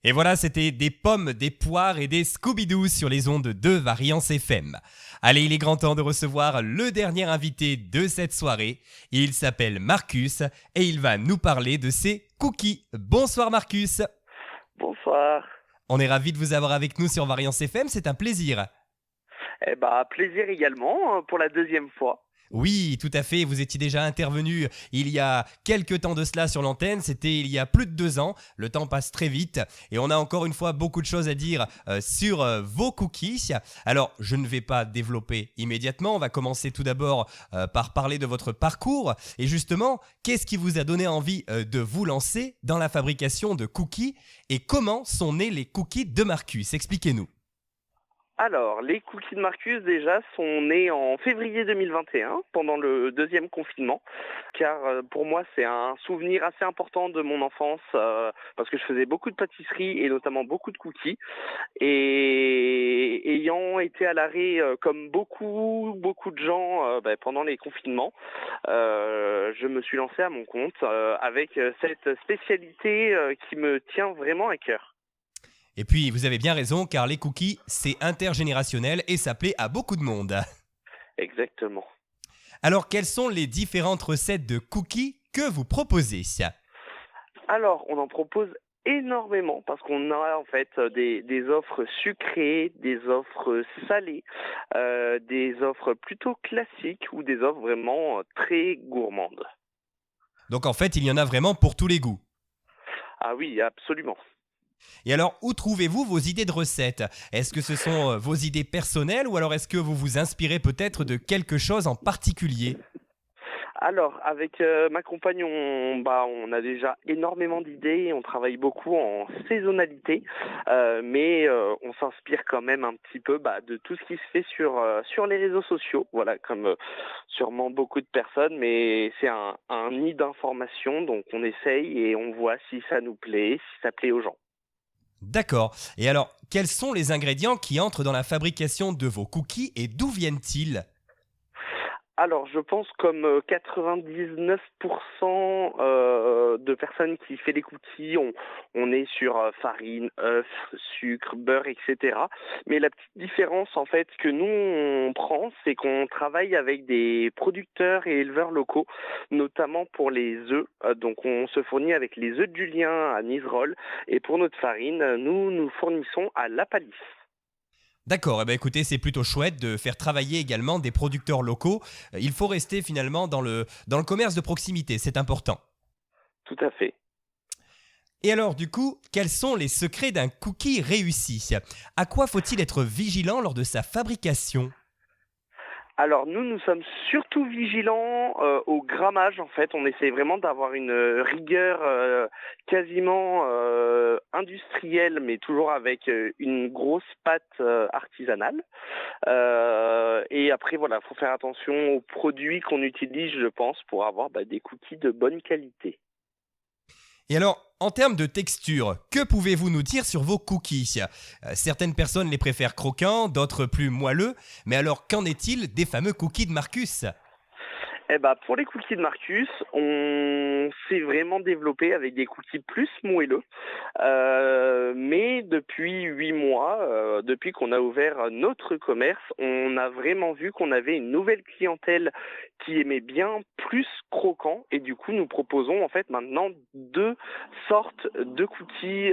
Et voilà, c'était des pommes, des poires et des Scooby-Doo sur les ondes de Variance FM. Allez, il est grand temps de recevoir le dernier invité de cette soirée. Il s'appelle Marcus et il va nous parler de ses cookies. Bonsoir Marcus. Bonsoir. On est ravis de vous avoir avec nous sur Variance FM, c'est un plaisir. Plaisir également pour la deuxième fois. Oui, tout à fait. Vous étiez déjà intervenu il y a quelques temps de cela sur l'antenne. C'était il y a plus de 2 ans. Le temps passe très vite. Et on a encore une fois beaucoup de choses à dire sur vos cookies. Alors, je ne vais pas développer immédiatement. On va commencer tout d'abord par parler de votre parcours. Et justement, qu'est-ce qui vous a donné envie de vous lancer dans la fabrication de cookies? Et comment sont nés les cookies de Marcus? Expliquez-nous. Alors, les cookies de Marcus déjà sont nés en février 2021, pendant le deuxième confinement, car pour moi c'est un souvenir assez important de mon enfance, parce que je faisais beaucoup de pâtisserie et notamment beaucoup de cookies. Et ayant été à l'arrêt comme beaucoup de gens pendant les confinements, je me suis lancé à mon compte avec cette spécialité qui me tient vraiment à cœur. Et puis, vous avez bien raison, car les cookies, c'est intergénérationnel et ça plaît à beaucoup de monde. Exactement. Alors, quelles sont les différentes recettes de cookies que vous proposez? Alors, on en propose énormément parce qu'on a en fait des offres sucrées, des offres salées, des offres plutôt classiques ou des offres vraiment très gourmandes. Donc, en fait, il y en a vraiment pour tous les goûts. Ah oui, absolument. Et alors, où trouvez-vous vos idées de recettes? Est-ce que ce sont vos idées personnelles ou alors est-ce que vous vous inspirez peut-être de quelque chose en particulier? Alors, avec ma compagne, on a déjà énormément d'idées, on travaille beaucoup en saisonnalité, mais on s'inspire quand même un petit peu de tout ce qui se fait sur les réseaux sociaux, voilà, comme sûrement beaucoup de personnes, mais c'est un nid d'informations, donc on essaye et on voit si ça nous plaît, si ça plaît aux gens. D'accord. Et alors, quels sont les ingrédients qui entrent dans la fabrication de vos cookies et d'où viennent-ils? Alors, je pense comme 99% de personnes qui fait des cookies, on est sur farine, œufs, sucre, beurre, etc. Mais la petite différence en fait que nous on prend, c'est qu'on travaille avec des producteurs et éleveurs locaux, notamment pour les œufs. Donc, on se fournit avec les œufs de Julien à Niserolles, et pour notre farine, nous fournissons à La Palisse. D'accord, eh ben écoutez, c'est plutôt chouette de faire travailler également des producteurs locaux. Il faut rester finalement dans le commerce de proximité, c'est important. Tout à fait. Et alors, du coup, quels sont les secrets d'un cookie réussi? À quoi faut-il être vigilant lors de sa fabrication? Alors nous sommes surtout vigilants au grammage en fait. On essaie vraiment d'avoir une rigueur quasiment industrielle, mais toujours avec une grosse pâte artisanale. Et après voilà, faut faire attention aux produits qu'on utilise, je pense, pour avoir des cookies de bonne qualité. Et alors, en termes de texture, que pouvez-vous nous dire sur vos cookies? Certaines personnes les préfèrent croquants, d'autres plus moelleux. Mais alors, qu'en est-il des fameux cookies de Marcus? Pour les cookies de Marcus, on s'est vraiment développé avec des cookies plus moelleux. Mais depuis 8 mois, depuis qu'on a ouvert notre commerce, on a vraiment vu qu'on avait une nouvelle clientèle qui aimait bien plus croquant. Et du coup, nous proposons en fait maintenant deux sortes de cookies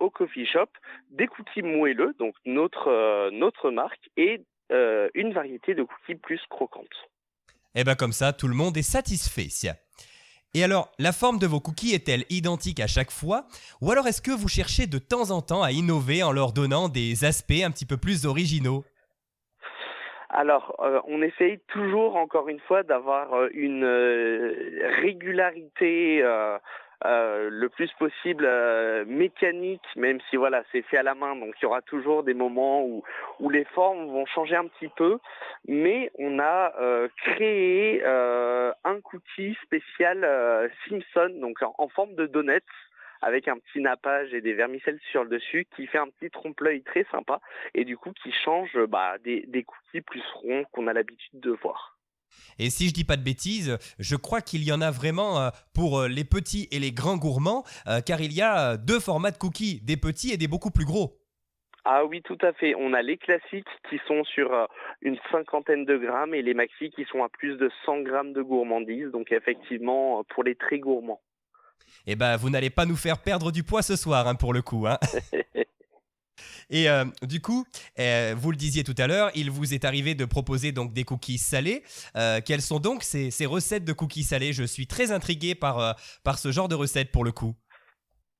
au coffee shop. Des cookies moelleux, donc notre marque, et une variété de cookies plus croquantes. Eh bien comme ça, tout le monde est satisfait. Et alors, la forme de vos cookies est-elle identique à chaque fois? Ou alors est-ce que vous cherchez de temps en temps à innover en leur donnant des aspects un petit peu plus originaux? Alors, on essaye toujours, encore une fois, d'avoir une régularité le plus possible mécanique, même si voilà, c'est fait à la main, donc il y aura toujours des moments où les formes vont changer un petit peu, mais on a créé un cookie spécial Simpson, donc en forme de donut, avec un petit nappage et des vermicelles sur le dessus, qui fait un petit trompe-l'œil très sympa et du coup qui change des cookies plus ronds qu'on a l'habitude de voir. Et si je dis pas de bêtises, je crois qu'il y en a vraiment pour les petits et les grands gourmands, car il y a deux formats de cookies, des petits et des beaucoup plus gros. Ah oui, tout à fait. On a les classiques qui sont sur une cinquantaine de grammes et les maxi qui sont à plus de 100 grammes de gourmandise. Donc effectivement, pour les très gourmands. Eh ben, vous n'allez pas nous faire perdre du poids ce soir, hein, pour le coup, hein. Et du coup, vous le disiez tout à l'heure, il vous est arrivé de proposer donc des cookies salés. Quelles sont donc ces recettes de cookies salés? Je suis très intrigué par ce genre de recettes pour le coup.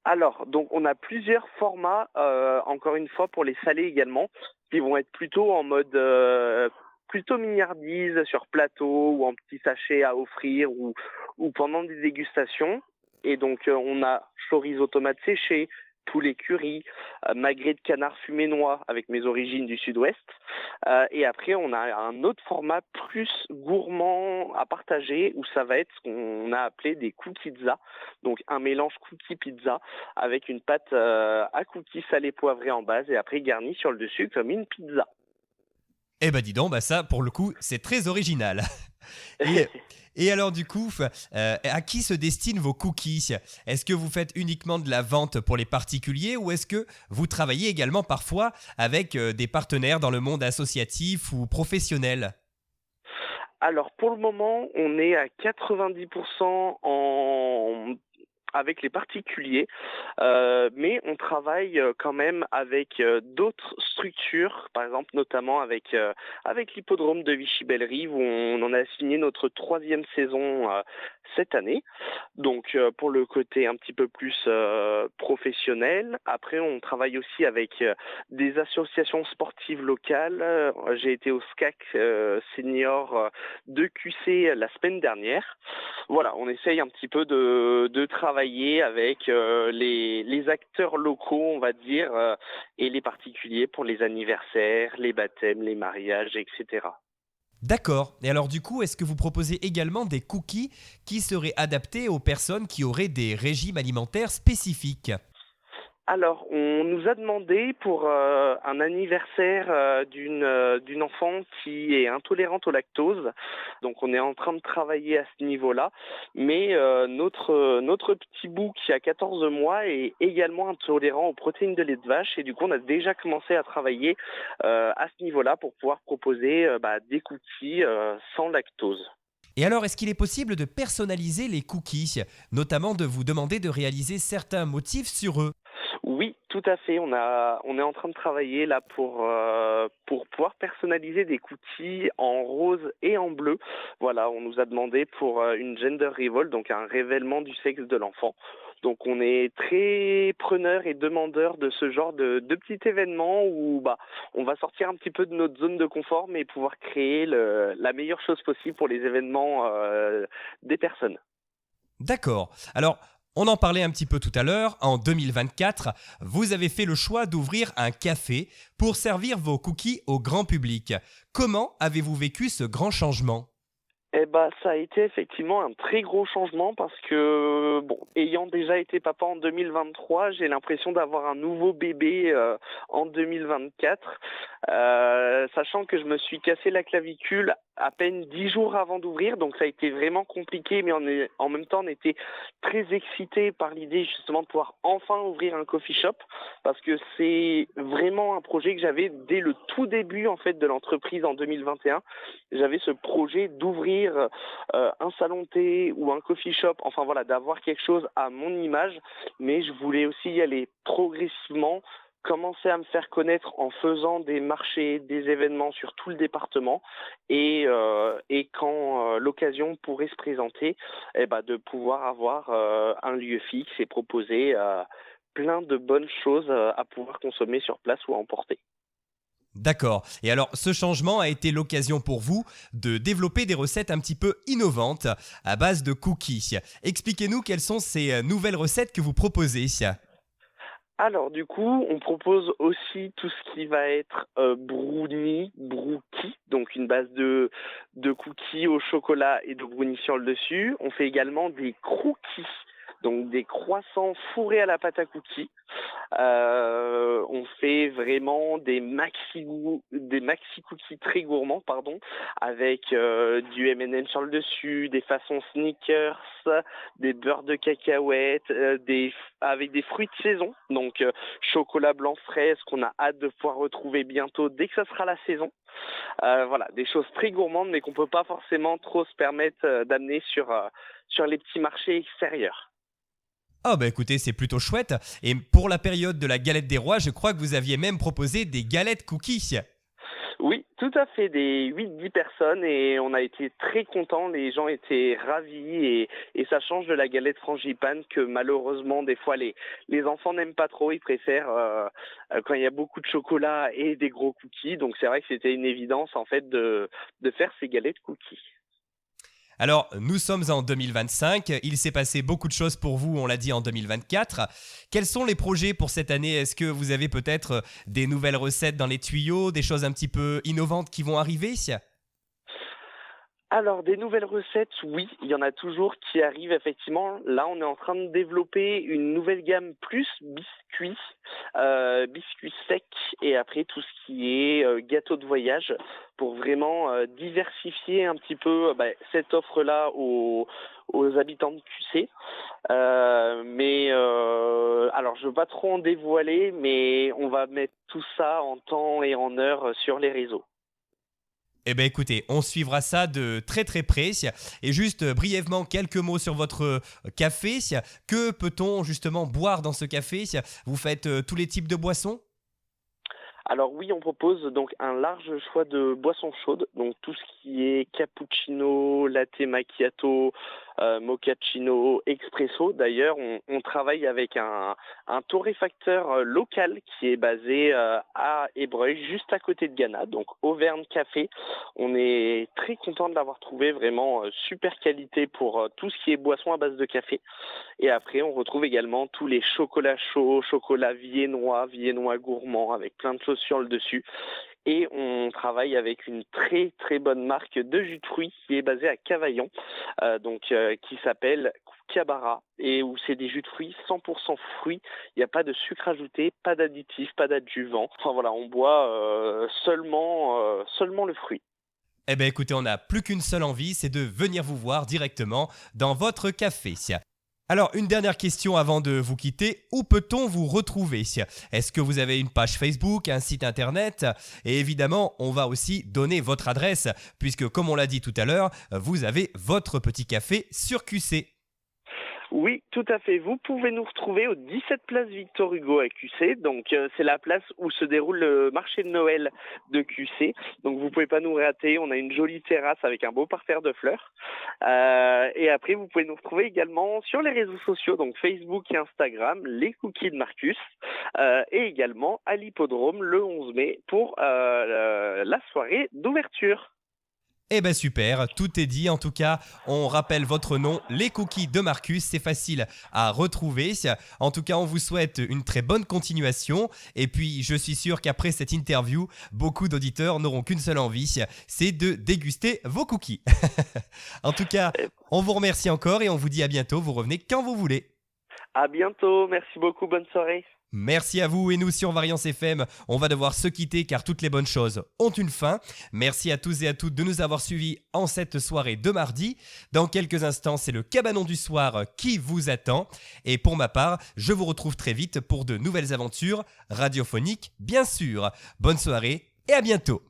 Alors, donc on a plusieurs formats, encore une fois pour les salés également, qui vont être plutôt en mode plutôt mignardise sur plateau ou en petits sachets à offrir ou pendant des dégustations. Et donc on a chorizo tomate séchée, poulet curry, magret de canard fumé noix avec mes origines du sud-ouest. Et après, on a un autre format plus gourmand à partager où ça va être ce qu'on a appelé des cookies pizza. Donc un mélange cookie pizza avec une pâte à cookies salé poivré en base et après garni sur le dessus comme une pizza. Eh ben dis donc, bah ça pour le coup c'est très original. Et, et alors du coup, à qui se destinent vos cookies? Est-ce que vous faites uniquement de la vente pour les particuliers ou est-ce que vous travaillez également parfois avec des partenaires dans le monde associatif ou professionnel? Alors pour le moment, on est à 90% avec les particuliers, mais on travaille quand même avec d'autres structures, par exemple notamment avec l'hippodrome de Vichy-Bellerive où on en a signé notre troisième saison cette année. Donc pour le côté un petit peu plus professionnel. Après, on travaille aussi avec des associations sportives locales. J'ai été au SCAC senior de QC la semaine dernière. Voilà, on essaye un petit peu de travailler avec les acteurs locaux, on va dire, et les particuliers pour les anniversaires, les baptêmes, les mariages, etc. D'accord. Et alors du coup, est-ce que vous proposez également des cookies qui seraient adaptés aux personnes qui auraient des régimes alimentaires spécifiques? Alors, on nous a demandé pour un anniversaire d'une enfant qui est intolérante au lactose. Donc, on est en train de travailler à ce niveau-là. Mais notre petit bout qui a 14 mois est également intolérant aux protéines de lait de vache. Et du coup, on a déjà commencé à travailler à ce niveau-là pour pouvoir proposer des cookies sans lactose. Et alors, est-ce qu'il est possible de personnaliser les cookies, notamment de vous demander de réaliser certains motifs sur eux? Oui, tout à fait. On est en train de travailler là pour pouvoir personnaliser des cookies en rose et en bleu. Voilà, on nous a demandé pour une gender reveal, donc un révèlement du sexe de l'enfant. Donc on est très preneur et demandeur de ce genre de petit événement où on va sortir un petit peu de notre zone de confort mais pouvoir créer la meilleure chose possible pour les événements des personnes. D'accord. Alors, on en parlait un petit peu tout à l'heure. En 2024, vous avez fait le choix d'ouvrir un café pour servir vos cookies au grand public. Comment avez-vous vécu ce grand changement? Eh ben, ça a été effectivement un très gros changement parce que, bon, ayant déjà été papa en 2023, j'ai l'impression d'avoir un nouveau bébé en 2024, sachant que je me suis cassé la clavicule à peine 10 jours avant d'ouvrir, donc ça a été vraiment compliqué, mais en même temps, on était très excités par l'idée justement de pouvoir enfin ouvrir un coffee shop parce que c'est vraiment un projet que j'avais dès le tout début en fait de l'entreprise en 2021. J'avais ce projet d'ouvrir un salon de thé ou un coffee shop, enfin voilà, d'avoir quelque chose à mon image, mais je voulais aussi y aller progressivement, commencer à me faire connaître en faisant des marchés, des événements sur tout le département et quand l'occasion pourrait se présenter, de pouvoir avoir un lieu fixe et proposer plein de bonnes choses à pouvoir consommer sur place ou à emporter. D'accord. Et alors, ce changement a été l'occasion pour vous de développer des recettes un petit peu innovantes à base de cookies. Expliquez-nous quelles sont ces nouvelles recettes que vous proposez. Alors du coup, on propose aussi tout ce qui va être brownie, brookie, donc une base de cookies au chocolat et de brownie sur le dessus. On fait également des crookies, donc des croissants fourrés à la pâte à cookies. On fait vraiment des maxi cookies très gourmands, pardon, avec du M&M sur le dessus, des façons sneakers, des beurres de cacahuètes, avec des fruits de saison, donc chocolat blanc fraise qu'on a hâte de pouvoir retrouver bientôt dès que ça sera la saison. Voilà, des choses très gourmandes mais qu'on peut pas forcément trop se permettre d'amener sur les petits marchés extérieurs. Ah bah écoutez, c'est plutôt chouette. Et pour la période de la galette des rois, je crois que vous aviez même proposé des galettes cookies. Oui, tout à fait, des 8-10 personnes et on a été très contents, les gens étaient ravis et ça change de la galette frangipane que malheureusement des fois les enfants n'aiment pas trop, ils préfèrent quand il y a beaucoup de chocolat et des gros cookies, donc c'est vrai que c'était une évidence en fait de faire ces galettes cookies. Alors, nous sommes en 2025, il s'est passé beaucoup de choses pour vous, on l'a dit en 2024. Quels sont les projets pour cette année? Est-ce que vous avez peut-être des nouvelles recettes dans les tuyaux, des choses un petit peu innovantes qui vont arriver? Alors, des nouvelles recettes, oui, il y en a toujours qui arrivent effectivement. Là, on est en train de développer une nouvelle gamme plus biscuits secs et après tout ce qui est gâteau de voyage pour vraiment diversifier un petit peu cette offre-là aux habitants de QC. Alors, je veux pas trop en dévoiler, mais on va mettre tout ça en temps et en heure sur les réseaux. Eh bien écoutez, on suivra ça de très très près. Et juste brièvement, quelques mots sur votre café. Que peut-on justement boire dans ce café? Vous faites tous les types de boissons? Alors oui, on propose donc un large choix de boissons chaudes, donc tout ce qui est cappuccino, latte macchiato, mochaccino, expresso. D'ailleurs, on travaille avec un torréfacteur local qui est basé à Ébreuil, juste à côté de Ghana, donc Auvergne Café. On est très content de l'avoir trouvé, vraiment super qualité pour tout ce qui est boisson à base de café. Et après, on retrouve également tous les chocolats chauds, chocolat viennois gourmand, avec plein de choses sur le dessus. Et on travaille avec une très très bonne marque de jus de fruits qui est basée à Cavaillon, qui s'appelle Kiabara, et où c'est des jus de fruits 100% fruits. Il n'y a pas de sucre ajouté, pas d'additifs, pas d'adjuvants. Enfin voilà, on boit seulement le fruit. Eh bien écoutez, on n'a plus qu'une seule envie, c'est de venir vous voir directement dans votre café. Alors, une dernière question avant de vous quitter. Où peut-on vous retrouver? Est-ce que vous avez une page Facebook, un site internet? Et évidemment, on va aussi donner votre adresse, puisque comme on l'a dit tout à l'heure, vous avez votre petit café sur QC. Oui, tout à fait. Vous pouvez nous retrouver au 17 place Victor Hugo à QC. Donc, c'est la place où se déroule le marché de Noël de QC. Donc, vous pouvez pas nous rater. On a une jolie terrasse avec un beau parterre de fleurs. Et après, vous pouvez nous retrouver également sur les réseaux sociaux, donc Facebook et Instagram, les cookies de Marcus, et également à l'hippodrome le 11 mai pour la soirée d'ouverture. Eh ben super, tout est dit. En tout cas, on rappelle votre nom, les cookies de Marcus, c'est facile à retrouver. En tout cas, on vous souhaite une très bonne continuation. Et puis, je suis sûr qu'après cette interview, beaucoup d'auditeurs n'auront qu'une seule envie, c'est de déguster vos cookies. En tout cas, on vous remercie encore et on vous dit à bientôt. Vous revenez quand vous voulez. À bientôt, merci beaucoup, bonne soirée. Merci à vous et nous sur Variance FM, on va devoir se quitter car toutes les bonnes choses ont une fin. Merci à tous et à toutes de nous avoir suivis en cette soirée de mardi. Dans quelques instants, c'est le cabanon du soir qui vous attend. Et pour ma part, je vous retrouve très vite pour de nouvelles aventures radiophoniques, bien sûr. Bonne soirée et à bientôt.